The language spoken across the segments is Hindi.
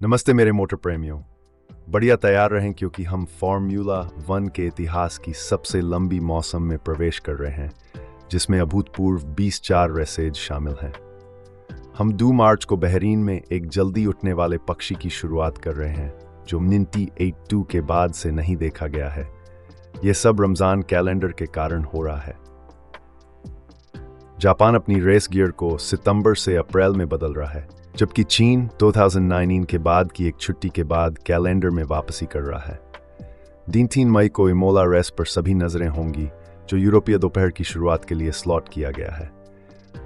नमस्ते मेरे मोटर प्रेमियों। बढ़िया तैयार रहें क्योंकि हम फार्मूला 1 के इतिहास की सबसे लंबी मौसम में प्रवेश कर रहे हैं, जिसमें अभूतपूर्व 20 रेसेज शामिल हैं। हम 2 मार्च को बहरीन में एक जल्दी उठने वाले पक्षी की शुरुआत कर रहे हैं जो 1982 के बाद से नहीं देखा गया है। यह सब रमज़ान कैलेंडर के कारण हो रहा है। जापान अपनी रेस गियर को सितंबर से अप्रैल में बदल रहा है, जबकि चीन 2019 के बाद की एक छुट्टी के बाद कैलेंडर में वापसी कर रहा है। 3 मई को इमोला रेस पर सभी नजरें होंगी, जो यूरोपीय दोपहर की शुरुआत के लिए स्लॉट किया गया है।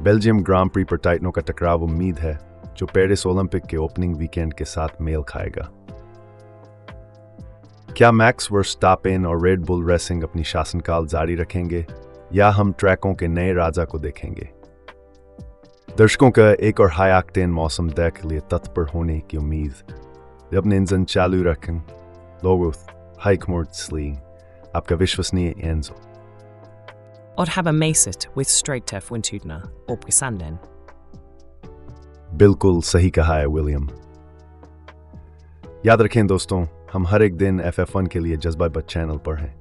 बेल्जियम ग्रांड प्री पर टाइटनों का टकराव उम्मीद है, जो पेरिस ओलंपिक के ओपनिंग वीकेंड के साथ मेल खाएगा। क्या मैक्स वर्स्टापेन और रेड बुल रेसिंग अपनी शासनकाल जारी रखेंगे, या हम ट्रैकों के नए राजा को देखेंगे? दर्शकों का एक और हाई ऑक्टेन मौसम देख के लिए तत्पर होने की उम्मीद। अपने इंजन चालू रखें। लोगोस हाइकमोर्ट्सली आपका विश्वसनीय एंजो। और have a macet with straight Wintudna or Brisanden. बिल्कुल सही कहा है विलियम। याद रखें दोस्तों, हम हर एक दिन FF1 के लिए जज्बा बट चैनल पर हैं।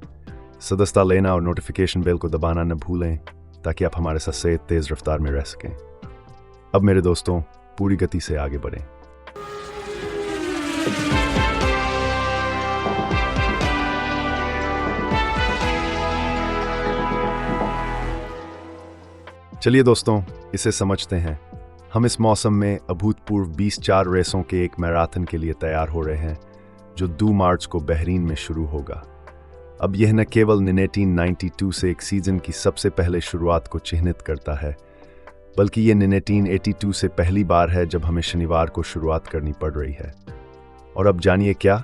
सदस्यता लेना और नोटिफिकेशन बेल को दबाना न भूलें, ताकि आप हमारे साथ से तेज रफ्तार में रह सकें। अब मेरे दोस्तों, पूरी गति से आगे बढ़ें। चलिए दोस्तों, इसे समझते हैं। हम इस मौसम में अभूतपूर्व 20 रेसों के एक मैराथन के लिए तैयार हो रहे हैं, जो 2 मार्च को बहरीन में शुरू होगा। अब यह न केवल 1992 से एक सीजन की सबसे पहले शुरुआत को चिह्नित करता है, बल्कि ये 1982 से पहली बार है जब हमें शनिवार को शुरुआत करनी पड़ रही है। और अब जानिए क्या,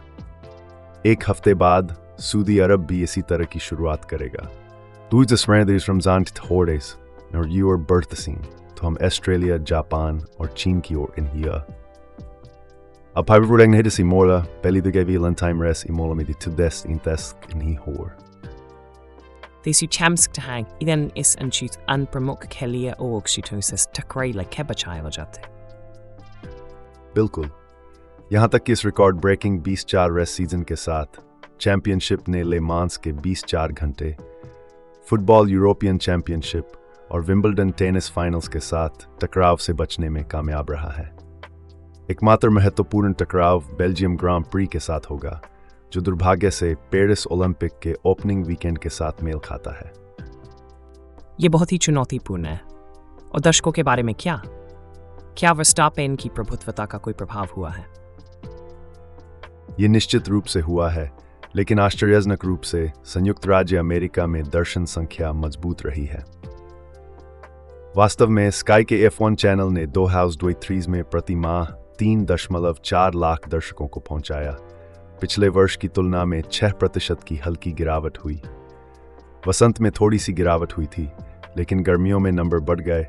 एक हफ्ते बाद सऊदी अरब भी इसी तरह की शुरुआत करेगा। रमजान और यूर बर्थ सीन, तो हम ऑस्ट्रेलिया, जापान और चीन की ओर इन हियर. Ab Hypervoering hit i måla, belly the gavi time res I måla med I tudest in desk in hi hår. These who chamsk to hang, then is and shoot and promok kelia og shitosis takray like kebachai lajate. बिल्कुल। यहाँ तक कि इस रिकॉर्ड ब्रेकिंग 20 रेस सीजन के साथ चैंपियनशिप ने ले मांस के 24 घंटे, फुटबॉल यूरोपियन चैंपियनशिप और विंबलडन टेनिस फाइनल्स के साथ टकराव से बचने में कामयाब रहा है। एकमात्र महत्वपूर्ण टकराव बेल्जियम ग्रांड प्री के साथ होगा, जो दुर्भाग्य से पेरिस ओलंपिक के ओपनिंग वीकेंड के साथ मेल खाता है। ये बहुत ही चुनौतीपूर्ण है। और दर्शकों के बारे में क्या वर्स्टापेन की प्रभुत्वता का कोई प्रभाव हुआ है? ये निश्चित रूप से हुआ है, लेकिन आश्चर्यजनक रूप से संयुक्त राज्य अमेरिका में दर्शन संख्या मजबूत रही है। वास्तव में स्काई के F1 चैनल ने 2023 में प्रति माह 3.4 लाख दर्शकों को पहुंचाया। पिछले वर्ष की तुलना में 6% की हल्की गिरावट हुई। वसंत में थोड़ी सी गिरावट हुई थी, लेकिन गर्मियों में नंबर बढ़ गए,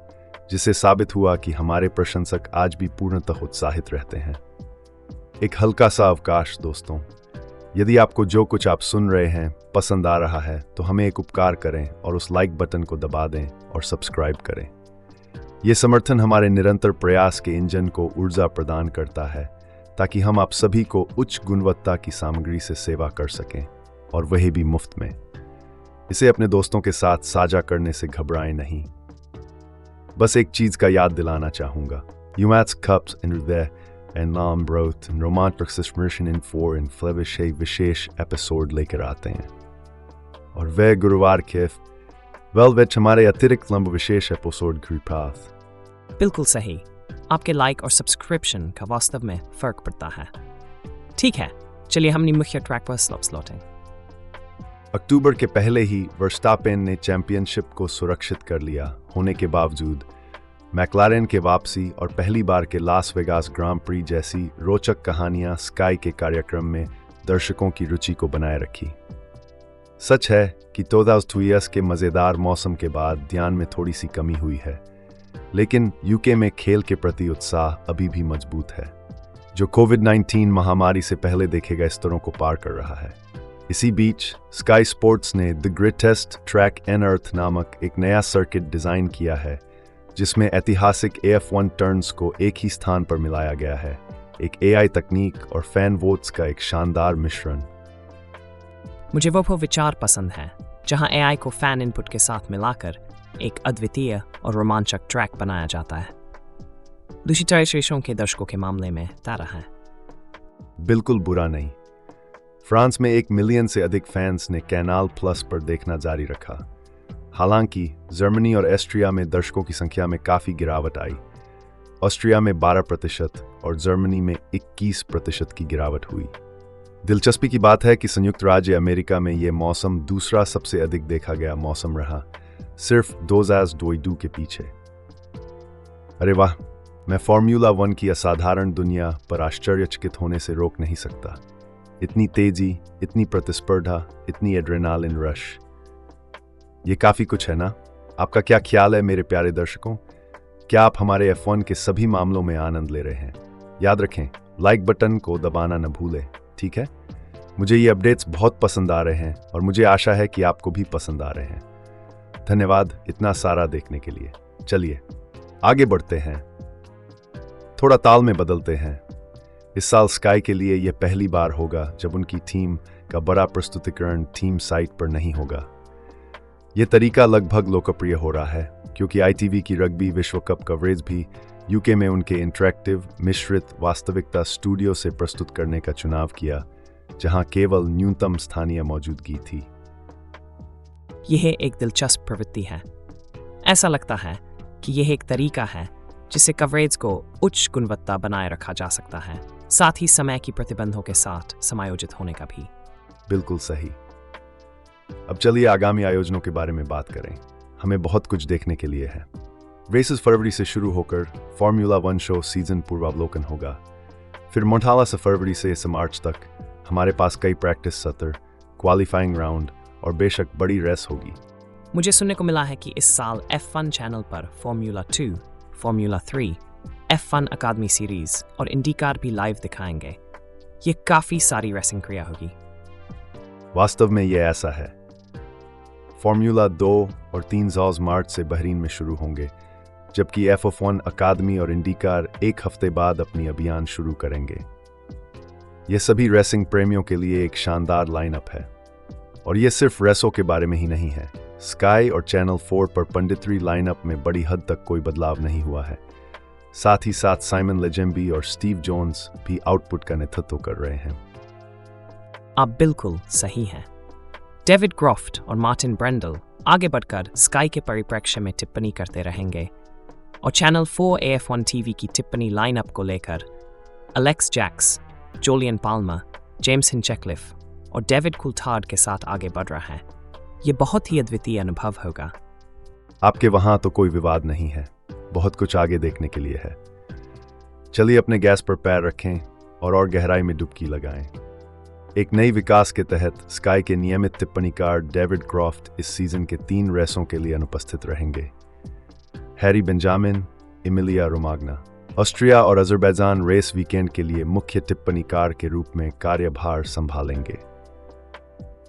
जिससे साबित हुआ कि हमारे प्रशंसक आज भी पूर्णतः उत्साहित रहते हैं। एक हल्का सा अवकाश दोस्तों। यदि आपको जो कुछ आप सुन रहे हैं पसंद आ रहा है, तो हमें एक उपकार करें और उस लाइक बटन को दबा दें और सब्सक्राइब करें। ये समर्थन हमारे निरंतर प्रयास के इंजन को ऊर्जा प्रदान करता है, ताकि हम आप सभी को उच्च गुणवत्ता की सामग्री से सेवा कर सकें, और वही भी मुफ्त में। इसे अपने दोस्तों के साथ साझा करने से घबराएं नहीं। बस एक चीज का याद दिलाना चाहूंगा। यूमैट्स कप्स इन हृदय and नाम ब्रोथ रोमांटिक सस्मर्शन इन 4 इन फ्लेविश विशेष एपिसोड लेकर आते हैं। और वह गुरुवार के वेलवेट हमारे अतिरिक्त लंब विशेष एपिसोड कृपाथ। बिल्कुल सही। आपके लाइक और सब्सक्रिप्शन का वास्तव में फर्क पड़ता है। ठीक है, चलिए हम मुख्य ट्रैक पर स्लॉप्स लौटें। अक्टूबर के पहले ही वर्स्टापेन ने चैंपियनशिप को सुरक्षित कर लिया होने के बावजूद मैक्लारेन के वापसी और पहली बार के लास वेगास ग्रांड प्री जैसी रोचक कहानियां स्काई के कार्यक्रम में दर्शकों की रुचि को बनाए रखी। सच है कि 2023 के मज़ेदार मौसम के बाद ध्यान में थोड़ी सी कमी हुई है, लेकिन यूके में खेल के प्रति उत्साह अभी भी मजबूत है, जो कोविड-19 महामारी से पहले देखे गए स्तरों को पार कर रहा है। इसी बीच स्काई स्पोर्ट्स ने the greatest track on earth नामक एक नया सर्किट डिज़ाइन किया है, जिसमें ऐतिहासिक AF1 टर्न्स को एक ही स्थान पर मिलाया गया है, एक एआई तकनीक और फैन वोट्स का एक शानदार मिश्रण। मुझे वो विचार पसंद है जहां एआई को फैन इनपुट के साथ मिलाकर एक अद्वितीय और रोमांचक ट्रैक बनाया जाता है। दूसरी तरह शेषों के दर्शकों के मामले में तारा है। बिल्कुल बुरा नहीं। फ्रांस में 1 मिलियन से अधिक फैंस ने कैनाल प्लस पर देखना जारी रखा। हालांकि जर्मनी और ऑस्ट्रिया में दर्शकों की संख्या में काफ़ी गिरावट आई। ऑस्ट्रिया में 12% और जर्मनी में 21% की गिरावट हुई। दिलचस्पी की बात है कि संयुक्त राज्य अमेरिका में यह मौसम दूसरा सबसे अधिक देखा गया मौसम रहा, सिर्फ 2022 के पीछे। अरे वाह, मैं फॉर्मूला 1 की असाधारण दुनिया पर आश्चर्यचकित होने से रोक नहीं सकता। इतनी तेजी, इतनी प्रतिस्पर्धा, इतनी एड्रेनालिन रश, ये काफ़ी कुछ है ना? आपका क्या ख्याल है मेरे प्यारे दर्शकों? क्या आप हमारे F1 के सभी मामलों में आनंद ले रहे हैं? याद रखें, लाइक बटन को दबाना न भूलें, ठीक है? मुझे ये अपडेट्स बहुत पसंद आ रहे हैं और मुझे आशा है कि आपको भी पसंद आ रहे हैं। धन्यवाद इतना सारा देखने के लिए। चलिए आगे बढ़ते हैं, थोड़ा ताल में बदलते हैं। इस साल स्काई के लिए यह पहली बार होगा जब उनकी थीम का बड़ा प्रस्तुतिकरण थीम साइट पर नहीं होगा। यह तरीका लगभग लोकप्रिय हो रहा है क्योंकि ITV की रग्बी विश्व कप कवरेज भी यूके में उनके इंटरैक्टिव मिश्रित वास्तविकता स्टूडियो से प्रस्तुत करने का चुनाव किया, जहां केवल न्यूनतम स्थानीय मौजूदगी थी। यह एक दिलचस्प प्रवृत्ति है। ऐसा लगता है कि यह एक तरीका है जिससे कवरेज को उच्च गुणवत्ता बनाए रखा जा सकता है, साथ ही समय की प्रतिबंधों के साथ समायोजित होने का भी। बिल्कुल सही। अब चलिए आगामी आयोजनों के बारे में बात करें। हमें बहुत कुछ देखने के लिए है। रेसेस फरवरी से शुरू होकर फॉर्मूला 1 शो सीजन पूर्वावलोकन होगा। फिर मोंटाला से फरवरी से मार्च तक हमारे पास कई प्रैक्टिस सत्र, क्वालिफाइंग राउंड और बेशक बड़ी रेस होगी। मुझे सुनने को मिला है कि इस साल F1 चैनल पर फॉर्मूला 2, फॉर्मूला 3, F1 अकादमी सीरीज और इंडीकार भी लाइव दिखाएंगे। ये काफ़ी सारी रेसिंग क्रिया होगी। वास्तव में ये ऐसा है। फॉर्मूला 2 और 3 मार्च से बहरीन में शुरू होंगे, जबकि F1 अकादमी और इंडीकार एक हफ्ते बाद अपनी अभियान शुरू करेंगे। ये सभी रेसिंग प्रेमियों के लिए एक शानदार लाइनअप है। और ये सिर्फ रेसों के बारे में ही नहीं है। स्काई और चैनल 4 पर पंडितरी लाइनअप में बड़ी हद तक कोई बदलाव नहीं हुआ है। साथ ही साथ साइमन लेजेम्बी और स्टीव जोन्स भी आउटपुट का नेतृत्व कर रहे हैं। आप बिल्कुल सही हैं। डेविड क्रॉफ्ट और मार्टिन ब्रेंडल आगे बढ़कर स्काई के परिप्रेक्ष्य में टिप्पणी करते रहेंगे और चैनल 4 AF1 TV की टिप्पणी लाइनअप को लेकर Alex Jacques, Julian Palmer, James हिंचक्लिफ और डेविड कुल्थार्ड के साथ आगे बढ़ रहा है। ये बहुत ही अद्वितीय अनुभव होगा। आपके वहां तो कोई विवाद नहीं है, बहुत कुछ आगे देखने के लिए है। चलिए अपने गैस पर पैर रखें और गहराई में डुबकी लगाएं। एक नई विकास के तहत स्काई के नियमित टिप्पणीकार डेविड क्रॉफ्ट इस सीजन के 3 रेसों के लिए अनुपस्थित रहेंगे। Harry Benjamin, Emilia Romagna, Austria और अजरबैजान रेस वीकेंड के लिए मुख्य टिप्पणीकार के रूप में कार्यभार संभालेंगे।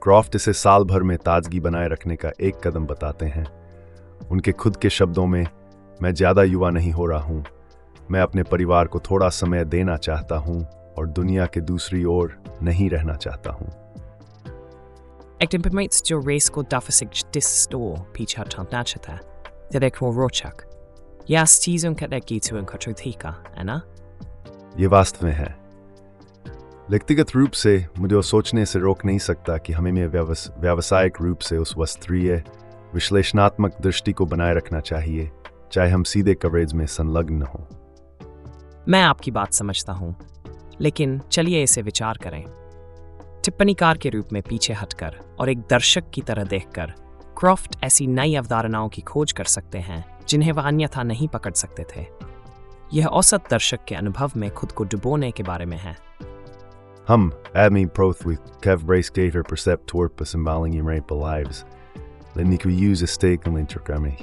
क्रॉफ्ट इसे साल भर में ताजगी बनाए रखने का एक कदम बताते हैं। उनके खुद के शब्दों में, मैं ज़्यादा युवा नहीं हो रहा हूँ, मैं अपने परिवार को थोड़ा समय देना चाहता हूँ और दुनिया के दूसरी ओर नहीं रहना चाहता हूँ। Activities जो रेस को dafasig distor पीछे हटाता है, तेरे को रोचक या चीज़ों के देखी तो उनका चौथीका है ना? ये वास्तव में है। व्यक्तिगत रूप से मुझे सोचने से रोक नहीं सकता कि हमें व्यावसायिक रूप से उस वस्त्रीय विश्लेषणात्मक दृष्टि को बनाए रखना चाहिए, चाहे हम सीधे कवरेज में संलग्न हों। मैं आपकी बात समझता हूँ, लेकिन चलिए इसे विचार करें। टिप्पणीकार के रूप में पीछे हटकर और एक दर्शक की तरह देखकर क्रॉफ्ट ऐसी नई अवधारणाओं की खोज कर सकते हैं जिन्हें वह अन्यथा नहीं पकड़ सकते थे। यह औसत दर्शक के अनुभव में खुद को डुबोने के बारे में है। हम Admi Prothwith Kev Brace Gator Percept Torp Symboling in Rape Lives. Lenny could use a stake in Lintrogrami.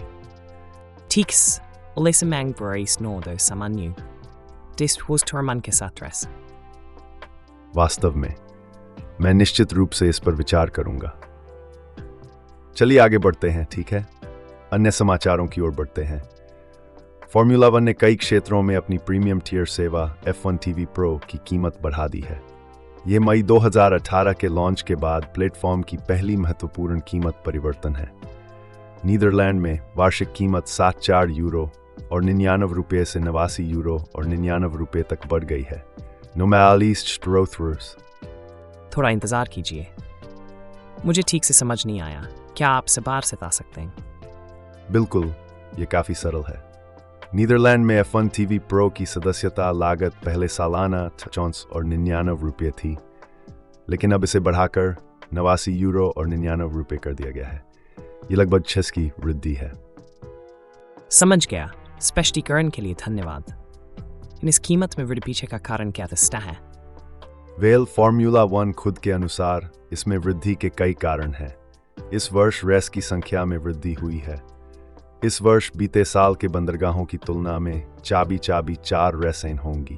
Tix, Olesa Mang Brace Nordo Samanyu. This was Torman Kesatres. वास्तव में मैं निश्चित रूप से इस पर विचार करूंगा। चलिए आगे बढ़ते हैं, ठीक है? अन्य समाचारों की ओर बढ़ते हैं। फॉर्मूला वन ने कई क्षेत्रों में अपनी प्रीमियम टियर सेवा F1 TV Pro की कीमत बढ़ा दी है। ये मई 2018 के लॉन्च के बाद प्लेटफॉर्म की पहली महत्वपूर्ण कीमत परिवर्तन है। नीदरलैंड में वार्षिक कीमत 64 यूरो और 99 रुपये से 89 यूरो और 99 रुपये तक बढ़ गई है। थोड़ा इंतजार कीजिए, मुझे ठीक से समझ नहीं आया, क्या आप सबार से बता सकते हैं? बिल्कुल, ये काफी सरल है। नीदरलैंड में F1 TV Pro की सदस्यता लागत पहले सालाना 64 और 99 रुपये थी, लेकिन अब इसे बढ़ाकर 89 यूरो और 99 रुपये कर दिया गया है। ये लगभग 6 की वृद्धि है। समझ गया, स्पष्टीकरण के लिए धन्यवाद। इस कीमत में वृद्धि पीछे का कारण क्या दस्ता है? फॉर्मूला वन खुद के अनुसार इसमें वृद्धि के कई कारण हैं। इस वर्ष रेस की संख्या में वृद्धि हुई है। इस वर्ष बीते साल के बंदरगाहों की तुलना में चाबी 4 रेसें होंगी।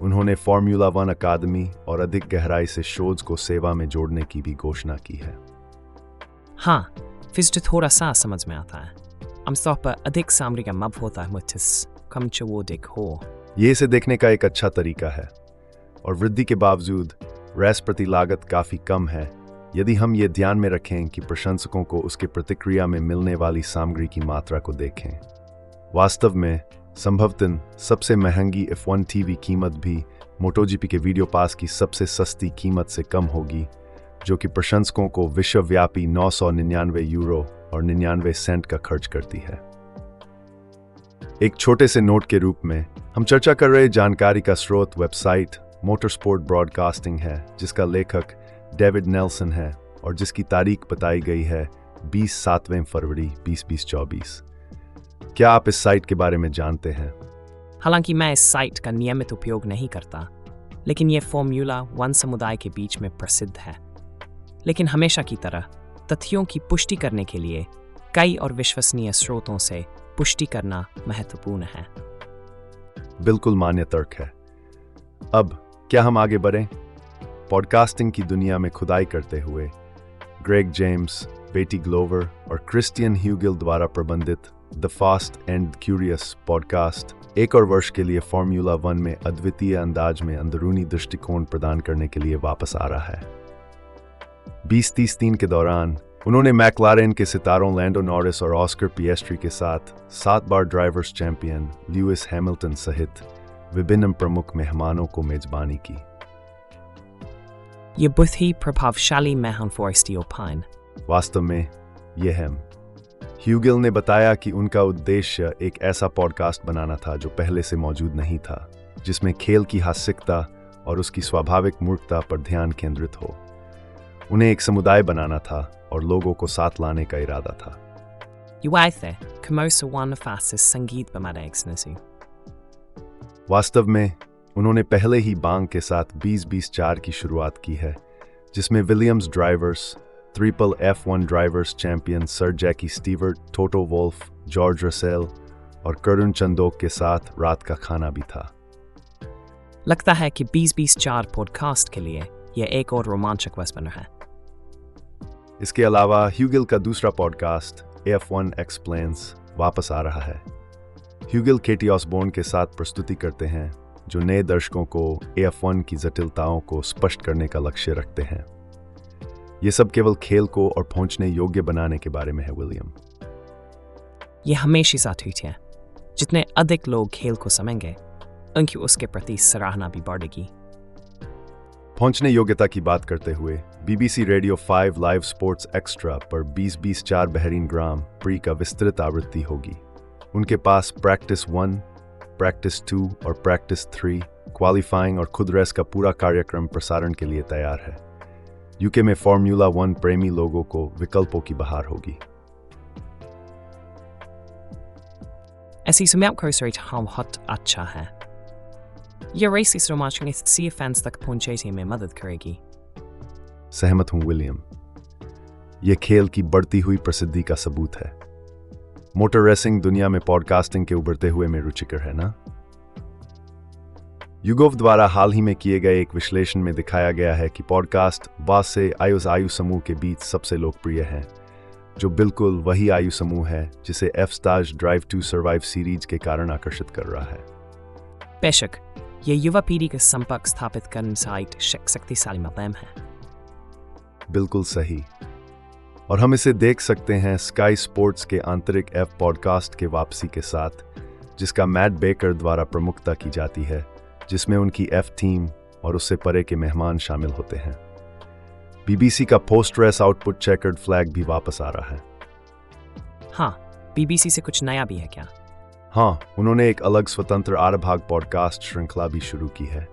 उन्होंने फॉर्मूला वन अकादमी और अधिक गहराई से शोध को सेवा में जोड़ने की भी घोषणा की है। हाँ, फिर थोड़ा सा समझ में आता है। आमतौर पर अधिक सामग्री का मब होता है मुझसे कम चवोदिक हो। ये इसे देखने का एक अच्छा तरीका है, और वृद्धि के बावजूद रेस प्रति लागत काफी कम है, यदि हम ये ध्यान में रखें कि प्रशंसकों को उसके प्रतिक्रिया में मिलने वाली सामग्री की मात्रा को देखें। वास्तव में संभवतः सबसे महंगी F1 TV कीमत भी MotoGP के वीडियो पास की सबसे सस्ती कीमत से कम होगी, जो कि प्रशंसकों को विश्वव्यापी 999 यूरो और 99 सेंट का खर्च करती है। एक छोटे से नोट के रूप में हम चर्चा कर रहे जानकारी का स्रोत वेबसाइट मोटरस्पोर्ट ब्रॉडकास्टिंग है, जिसका लेखक डेविड नेल्सन है और जिसकी तारीख बताई गई है 27 फरवरी 2024। क्या आप इस साइट के बारे में जानते हैं? हालांकि मैं इस साइट का नियमित उपयोग नहीं करता, लेकिन यह फॉर्मूला वन समुदाय के बीच में प्रसिद्ध है। लेकिन हमेशा की तरह तथ्यों की पुष्टि करने के लिए कई और विश्वसनीय स्रोतों से पुष्टि करना महत्वपूर्ण है। बिल्कुल मान्य तर्क है। अब क्या हम आगे बढ़ें? पॉडकास्टिंग की दुनिया में खुदाई करते हुए ग्रेग जेम्स, बेटी ग्लोवर और क्रिस्टियन ह्यूगिल द्वारा प्रबंधित the fast and curious podcast एक और वर्ष के लिए फॉर्मूला वन में अद्वितीय अंदाज में अंदरूनी दृष्टिकोण प्रदान करने के लिए वापस आ रहा है। 2033 के दौरान उन्होंने मैक्लारेन के सितारों लैंडो नॉरिस और ऑस्कर पिएस्ट्री के साथ 7 बार ड्राइवर्स चैंपियन ल्यूइस हैमिल्टन सहित विभिन्न प्रमुख मेहमानों को मेजबानी की। ये बहुत ही प्रभावशाली मेहमान फॉरेस्टी ओपाइन। वास्तव में ये है। ह्यूगिल ने बताया कि उनका उद्देश्य एक ऐसा पॉडकास्ट बनाना था जो पहले से मौजूद नहीं था, जिसमें खेल की हास्यकता और उसकी स्वाभाविक मूर्खता पर ध्यान केंद्रित हो। उन्हें एक समुदाय बनाना था और लोगों को साथ लाने का इरादा था। संगीत बमाडेक्सनसी। वास्तव में उन्होंने पहले ही बांग के साथ 2024 की शुरुआत की है, जिसमें Williams drivers, triple F1 drivers champion sir Jackie Stewart, Toto Wolff, George Russell और करुण चंदोक के साथ रात का खाना भी था। लगता है कि 2024 पॉडकास्ट के लिए यह एक और रोमांचक वर्ष बना है। इसके अलावा ह्यूगिल का दूसरा पॉडकास्ट F1 एक्सप्लेन्स वापस आ रहा है। ह्यूगिल केटी ऑसबोर्न के साथ प्रस्तुति करते हैं, जो नए दर्शकों को F1 की जटिलताओं को स्पष्ट करने का लक्ष्य रखते हैं। ये सब केवल खेल को और पहुंचने योग्य बनाने के बारे में है। विलियम, यह हमेशा साथ हुई है। जितने अधिक लोग खेल को समझेंगे, उनकी उसके प्रति सराहना भी बढ़ेगी। पहुंचने योग्यता की बात करते हुए BBC radio 5 live sports extra पर 2024 बहरीन ग्राम प्री का विस्तृत आवृत्ति होगी। उनके पास प्रैक्टिस 1, प्रैक्टिस 2 और प्रैक्टिस 3 क्वालिफाइंग और खुद रेस का पूरा कार्यक्रम प्रसारण के लिए तैयार है। यूके में फॉर्मूला 1 प्रेमी लोगों को विकल्पों की बहार होगी। ऐसी समय हम हट अच्छा है। यह रेस इस रोमांचक सी फैंस तक पहुंचने में मदद करेगी। सहमत हूं विलियम। यह खेल की बढ़ती हुई प्रसिद्धि का सबूत है। मोटर रेसिंग दुनिया में पॉडकास्टिंग के उभरते हुए में रुचिकर है ना? युगोव द्वारा हाल ही में किए गए एक विश्लेषण में दिखाया गया है कि पॉडकास्ट 12 से आयु समूह के बीच सबसे लोकप्रिय है। जो बिल्कुल वही आयु समूह है जिसे F-Stage drive to survive series के कारण आकर्षित कर रहा है। बेशक, ये युवा पीढ़ी का संपर्क स्थापित करने से एक शक्तिशाली माध्यम है। बिल्कुल सही। और हम इसे देख सकते हैं स्काई स्पोर्ट्स के आंतरिक F पॉडकास्ट के वापसी के साथ, जिसका मैट बेकर द्वारा प्रमुखता की जाती है, जिसमें उनकी F टीम और उससे परे के मेहमान शामिल होते हैं। BBC का post race output chequered flag भी वापस आ रहा है। हाँ, BBC से कुछ नया भी है क्या? हाँ, उन्होंने एक अलग स्वतंत्र 8 भाग पॉडकास्ट श्रृंखला भी शुरू की है।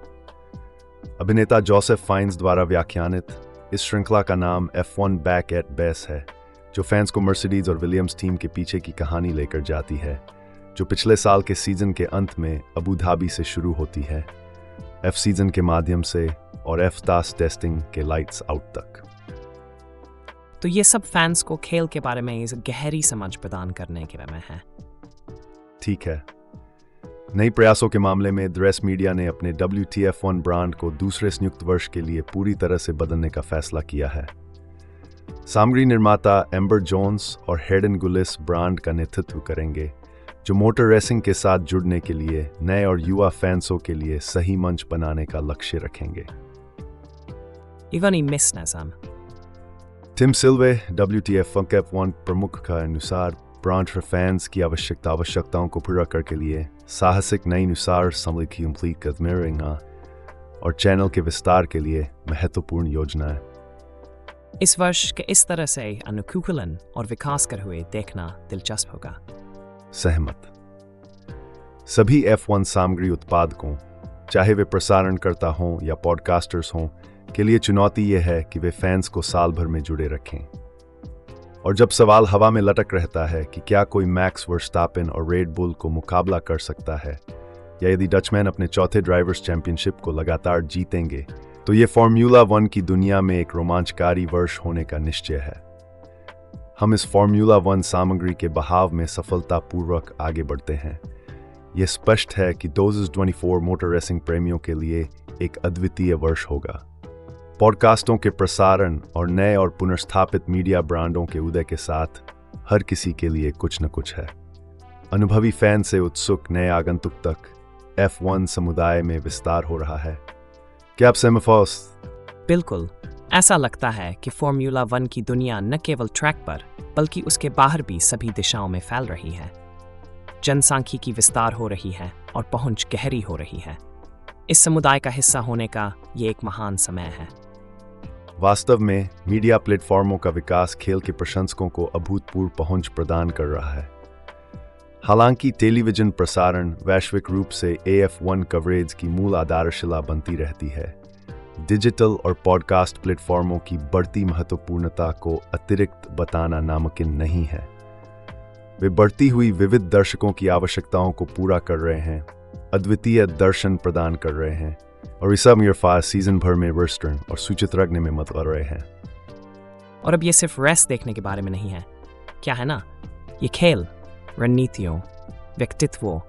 अभिनेता जोसेफ फाइन्स द्वारा व्याख्यानित इस श्रृंखला का नाम F1 बैक एट बेस है, जो फैंस को मर्सिडीज और विलियम्स टीम के पीछे की कहानी लेकर जाती है, जो पिछले साल के सीजन के अंत में अबू धाबी से शुरू होती है, F सीजन के माध्यम से और F-Stage टेस्टिंग के लाइट्स आउट तक। तो ये सब फैंस को खेल के बारे में इस गहरी समझ प्रदान करने के बारे में है। ठीक है। नई प्रयासों के मामले में द्रेस मीडिया ने अपने WTF1 ब्रांड को दूसरे संयुक्त वर्ष के लिए पूरी तरह से बदलने का फैसला किया है। सामग्री निर्माता एम्बर जोन्स और हेडन गुलिस ब्रांड का नेतृत्व करेंगे, जो मोटर रेसिंग के साथ जुड़ने के लिए नए और युवा फैंसों के लिए सही मंच बनाने का लक्ष्य रखेंगे। इवानी मिस नज़म टिम सिल्वे WTF1 प्रमुख का अनुसार ब्रांड फैंस की आवश्यकताओं को पूरा करने के लिए साहसिक नई नुसार और चैनल के विस्तार के लिए महत्वपूर्ण योजनाएं। इस वर्ष के इस तरह से अनुकूलन और विकास कर हुए देखना दिलचस्प होगा। सहमत। सभी F1 सामग्री उत्पादकों, चाहे वे प्रसारणकर्ता हों या पॉडकास्टर्स हों, के लिए चुनौती यह है कि वे फैंस को साल भर में जुड़े रखें। और जब सवाल हवा में लटक रहता है कि क्या कोई मैक्स वर्स्टापेन और रेड बुल को मुकाबला कर सकता है, या यदि डचमैन अपने चौथे ड्राइवर्स चैंपियनशिप को लगातार जीतेंगे, तो ये फार्मूला 1 की दुनिया में एक रोमांचकारी वर्ष होने का निश्चय है। हम इस फार्मूला 1 सामग्री के बहाव में सफलतापूर्वक आगे बढ़ते हैं। यह स्पष्ट है कि 2024 मोटर रेसिंग प्रेमियों के लिए एक अद्वितीय वर्ष होगा। पॉडकास्टों के प्रसारण और नए और पुनर्स्थापित मीडिया ब्रांडों के उदय के साथ हर किसी के लिए कुछ न कुछ है। अनुभवी फैन से उत्सुक नए आगंतुक तक F1 समुदाय में विस्तार हो रहा है। क्या आप सहमत? बिल्कुल, ऐसा लगता है कि फार्मूला 1 की दुनिया न केवल ट्रैक पर बल्कि उसके बाहर भी सभी दिशाओं में फैल रही है। जनसांख्यिकी विस्तार हो रही है और पहुंच गहरी हो रही है। इस समुदाय का हिस्सा होने का ये एक महान समय है। वास्तव में मीडिया प्लेटफॉर्मों का विकास खेल के प्रशंसकों को अभूतपूर्व पहुंच प्रदान कर रहा है। हालांकि टेलीविजन प्रसारण वैश्विक रूप से AF1 कवरेज की मूल आधारशिला बनती रहती है, डिजिटल और पॉडकास्ट प्लेटफॉर्मों की बढ़ती महत्वपूर्णता को अतिरिक्त बताना नामुमकिन नहीं है। वे बढ़ती हुई विविध दर्शकों की आवश्यकताओं को पूरा कर रहे हैं, अद्वितीय दर्शन प्रदान कर रहे हैं, और इस सीजन भर में वेस्टर्न और सूचित रखने में मदद कर रहे हैं। और अब ये सिर्फ रेस देखने के बारे में नहीं है, क्या है ना? ये खेल, रणनीतियों, व्यक्तित्वों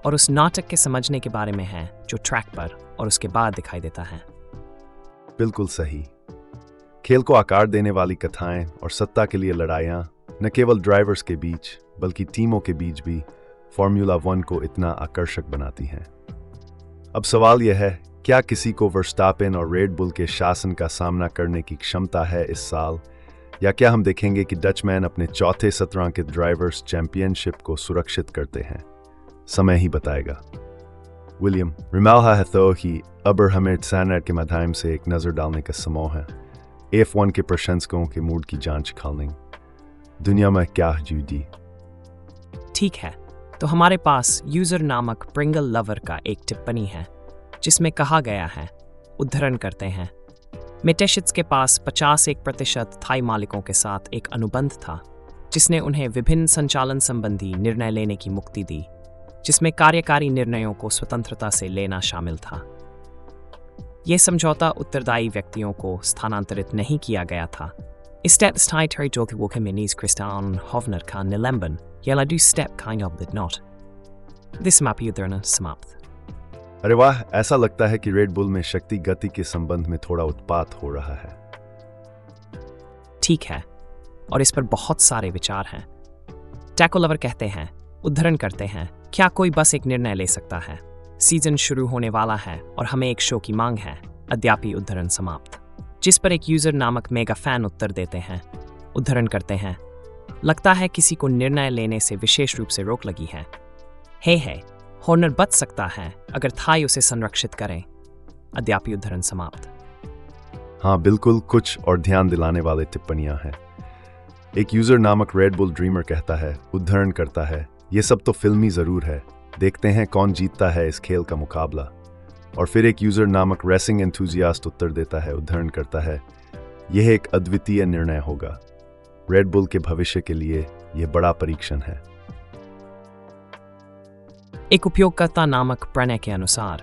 और उस नाटक के समझने के बारे में है जो ट्रैक पर और उसके बाद दिखाई देता है। बिल्कुल सही। खेल को आकार देने वाली कथाएं और सत्ता के लिए लड़ाइयां न केवल ड्राइवर्स के बीच बल्कि टीमों के बीच भी फार्मूला 1 को इतना आकर्षक बनाती हैं। अब सवाल यह है, क्या किसी को वर्स्टापेन और रेड बुल के शासन का सामना करने की क्षमता है इस साल, या क्या हम देखेंगे कि डचमैन अपने चौथे सत्रांकित ड्राइवर्स चैंपियनशिप को सुरक्षित करते हैं? समय ही बताएगा। विलियम रिमाल्हा है तो कि अबर हमें सैनर के माध्यम से एक नज़र डालने का समय है। F1 के प्रशंसकों के मूड की जांच खालने दुनिया में क्या जूदी। ठीक है, तो हमारे पास यूजर नामक प्रिंगल लवर का एक टिप्पणी है जिसमें कहा गया है, उद्धरण करते हैं, मेटेशिट्स के पास 51% थाई मालिकों के साथ एक अनुबंध था जिसने उन्हें विभिन्न संचालन संबंधी निर्णय लेने की मुक्ति दी, जिसमें कार्यकारी निर्णयों को स्वतंत्रता से लेना शामिल था। यह समझौता उत्तरदायी व्यक्तियों को स्थानांतरित नहीं किया गया था। Istället steg Jogi Walkerminis Christian Hovner kan Nilemben gälla du step kind of did not. This map utterne समाप्त। अरे वाह, ऐसा लगता है कि रेड बुल में शक्ति गति के संबंध में थोड़ा उत्पात हो रहा है। ठीक है, और इस पर बहुत सारे विचार हैं। टैको लवर कहते हैं, उद्धरण करते हैं, क्या कोई बस एक निर्णय ले सकता है? सीजन शुरू होने वाला है और हमें एक शो की मांग है। अद्यापि उद्धरण समाप्त। जिस पर एक यूजर नामक मेगा फैन उत्तर देते हैं, उद्धरण करते हैं, लगता है किसी को निर्णय लेने से विशेष रूप से रोक लगी है। हे हॉर्नर बच सकता है अगर थाई उसे संरक्षित करें। अद्यापि उद्धरण समाप्त। हाँ बिल्कुल, कुछ और ध्यान दिलाने वाले टिप्पणियां हैं। एक यूजर नामक रेड बुल ड्रीमर कहता है, उद्धरण करता है, ये सब तो फिल्मी जरूर है, देखते हैं कौन जीतता है इस खेल का मुकाबला। और फिर एक यूजर नामक रेसिंग एंथुजियास्ट उत्तर देता है, उद्धरण करता है, यह एक अद्वितीय निर्णय होगा। रेड बुल के भविष्य के लिए यह बड़ा परीक्षण है। एक उपयोगकर्ता नामक प्रणय के अनुसार,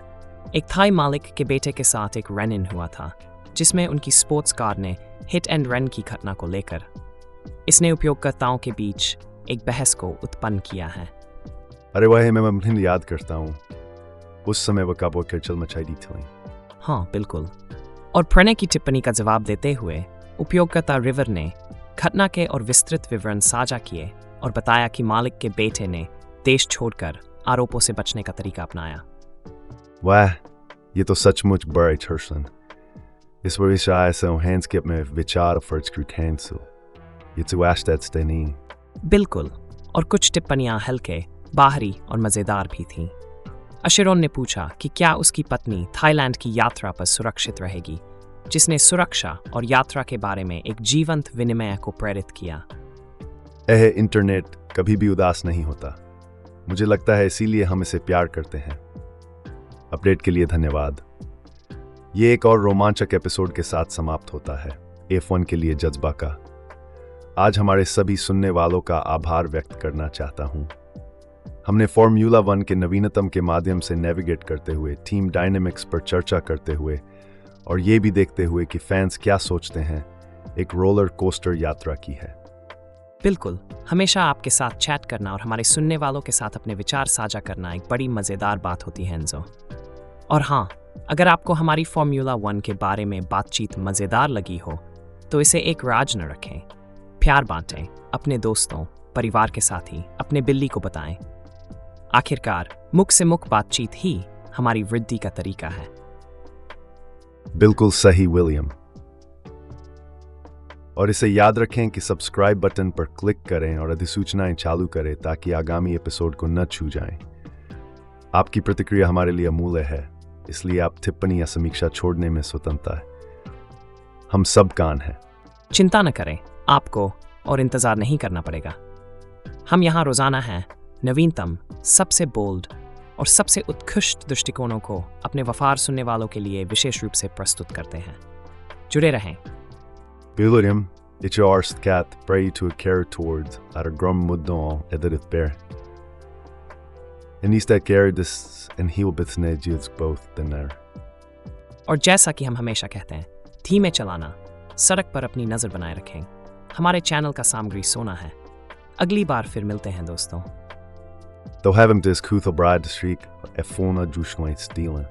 एक थाई मालिक के बेटे के साथ एक रन इन हुआ था जिसमें उनकी स्पोर्ट्स कार ने हिट एंड रन की घटना को लेकर इसने उपयोगकर्ताओं के बीच एक बहस को उत्पन्न किया है। अरे वह मैं याद करता हूँ, उस समय वह काबो खिलचल मचाई दी थी। हाँ बिल्कुल। और प्रणय की टिप्पणी का जवाब देते हुए उपयोगकर्ता रिवर ने घटना के और विस्तृत विवरण साझा किए और बताया कि मालिक के बेटे ने देश छोड़कर आरोपों से बचने का तरीका अपनाया। वाह, ये तो सचमुच बड़ा हर्षण। इस विषय से हैंडस्केप में विचार फर्ज क्रिटेंसु ये तो नहीं। बिल्कुल। और कुछ टिप्पणियां हल्के, बाहरी और मजेदार भी थीं। अशिरोन ने पूछा कि क्या उसकी पत्नी थाईलैंड की यात्रा पर सुरक्षित रहेगी, जिसने सुरक्षा और यात्रा के बारे में एक जीवंत विनिमय को प्रेरित किया। इंटरनेट कभी भी उदास नहीं होता, मुझे लगता है इसीलिए हम इसे प्यार करते हैं। अपडेट के लिए धन्यवाद। ये एक और रोमांचक एपिसोड के साथ समाप्त होता है F1 के लिए जज्बा का। आज हमारे सभी सुनने वालों का आभार व्यक्त करना चाहता हूं। हमने फॉर्मूला 1 के नवीनतम के माध्यम से नेविगेट करते हुए, टीम डायनेमिक्स पर चर्चा करते हुए और ये भी देखते हुए कि फैंस क्या सोचते हैं, एक रोलर कोस्टर यात्रा की है। बिल्कुल, हमेशा आपके साथ चैट करना और हमारे सुनने वालों के साथ अपने विचार साझा करना एक बड़ी मजेदार बात होती है एंजो। और हाँ, अगर आपको हमारी फॉर्मूला 1 के बारे में बातचीत मजेदार लगी हो तो इसे एक राज न रखें, प्यार बांटें, अपने दोस्तों, परिवार के साथ ही अपने बिल्ली को बताएं। आखिरकार मुख से मुख बातचीत ही हमारी वृद्धि का तरीका है। बिल्कुल सही विलियम। और इसे याद रखें कि सब्सक्राइब बटन पर क्लिक करें और अधिसूचनाएं चालू करें ताकि आगामी एपिसोड को न छू जाएं। आपकी प्रतिक्रिया हमारे लिए अमूल्य है, इसलिए आप टिप्पणी या समीक्षा छोड़ने में स्वतंत्रता है। हम सब कान हैं। चिंता न करें, आपको और इंतजार नहीं करना पड़ेगा। हम यहाँ रोजाना हैं नवीनतम, सबसे बोल्ड और सबसे उत्कृष्ट दृष्टिकोणों को अपने वफार सुनने वालों के लिए विशेष रूप से प्रस्तुत करते हैं। जुड़े रहें। William, it's your arst cat, pray to a care towards at a grum muddon edit bear. And he's that care this and he will be snedges both dinner. और जैसा कि हम हमेशा कहते हैं, धीमे चलाना, सड़क पर अपनी नजर बनाए रखें। हमारे चैनल का सामग्री सोना है। अगली बार फिर मिलते हैं दोस्तों। They'll have him this Kutha Bride streak, F1 Jushlight stealing.